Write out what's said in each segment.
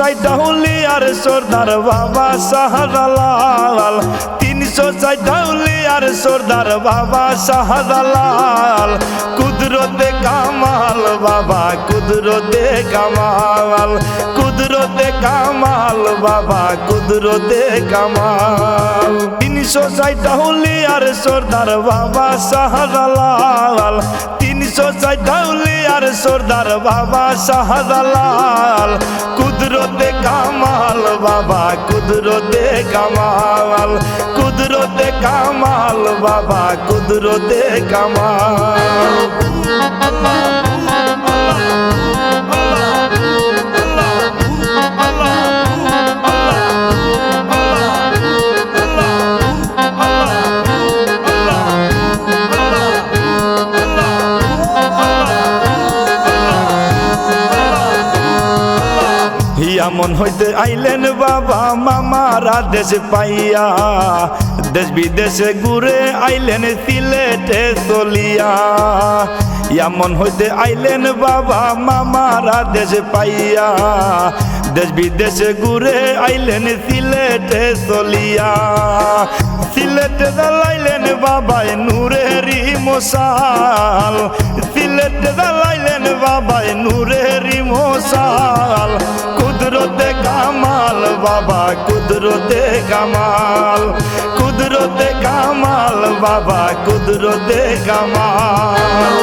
360 আর সর্দার বাবা শাহজালাল 360 আর সর্দার বাবা শাহজালাল কুদরতে কামাল বাবা কুদরতে কামাল কুদরতে কামাল বাবা কুদরতে কামাল 360 আর সর্দার বাবা শাহজালাল 360 আর সর্দার বাবা শাহজালাল কুদরতে কামাল বাবা কুদরতে কামাল কুদরতে কামাল বাবা কুদরতে কামাল মন হইতে আইলেন বাবা মামারা দেশ পাইয়া দেশ বিদেশে ঘুরে আইলেন সিলেটে চলিয়া মন হইতে আইলেন বাবা মামারা দেশ পাইয়া দেশ বিদেশে ঘুরে আইলেন সিলেটে চলিয়া সিলেটে জ্বালাইলেন বাবাই নূরেরি মশাল সিলেটে জ্বালাইলেন বাবাই নূরেরি মশাল কুদরতে কামাল বাবা কুদরতে কামাল কুদরতে কামাল বাবা কুদরতে কামাল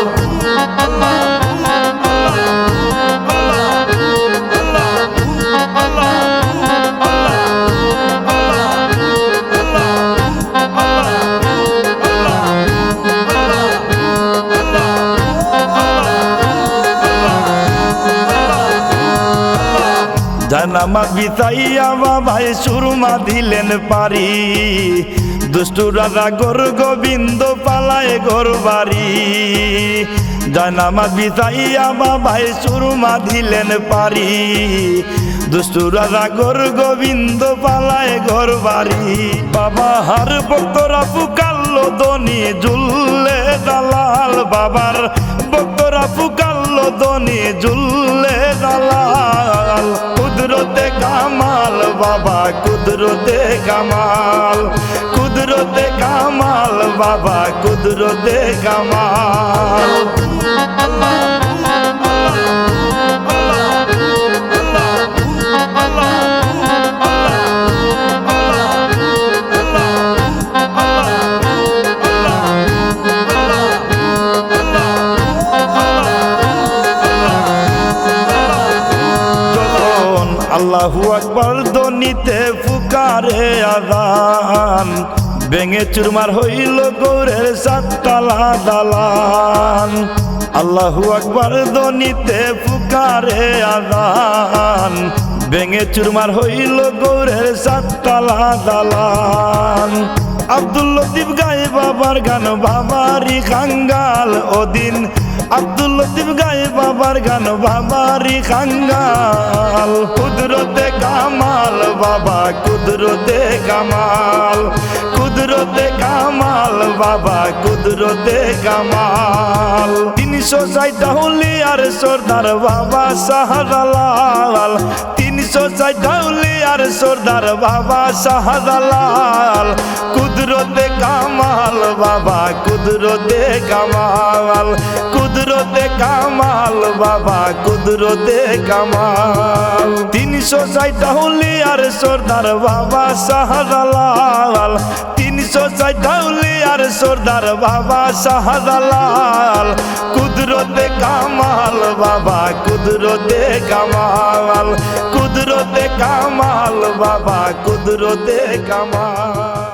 জানামাজ বিছাইয়া বাবাই সুরমা দিলেন পারি দুষ্টু রাজা গোর গোবিন্দ পালায় গোর বাড়ি জানামাজ বিছাইয়া বাবাই সুরমা দিলেন পারি দুষ্টু রাজা গোর গোবিন্দ পালায় গোর বাড়ি বাবা হার ভক্তরা পুকাল্লো দনি জুল্লে দালাল বাবার ভক্তরা পুকাল্লো দনি জুল্লে দালাল কুদরতে কামাল বাবা কুদরতে কামাল কুদরতে কামাল বাবা কুদরতে কামাল আল্লাহু আকবার ধ্বনিতে ফুকারে আযান ভেঙে চুরমার হইল গৌরের সাততলা দালান আল্লাহু আকবার ধ্বনিতে ফুকারে আযান ভেঙে চুরমার হইল গৌরের সাততলা দালান আব্দুল লতিফ গায়ে বাবার গান বাবারি খাঙ্গাল ওদিন আব্দুল লতিফ গায়ে বাবার গান বাবারি খাঙ্গাল কুদরতে কামাল বাবা কুদরতে কামাল কুদরতে কামাল বাবা কুদরতে কামাল 360 আর সর্দার বাবা শাহজালাল 360 আর সর্দার বাবা শাহজালাল কুদরতে কামাল বাবা কুদরতে কামাল কুদরতে কামাল বাবা কুদরতে কামাল 360 আর সর্দার বাবা শাহজালাল 360 আর সর্দার বাবা শাহজালাল কুদরতে কামাল বাবা কুদরতে কামাল কুদরতে কামাল বাবা কুদরতে কামাল।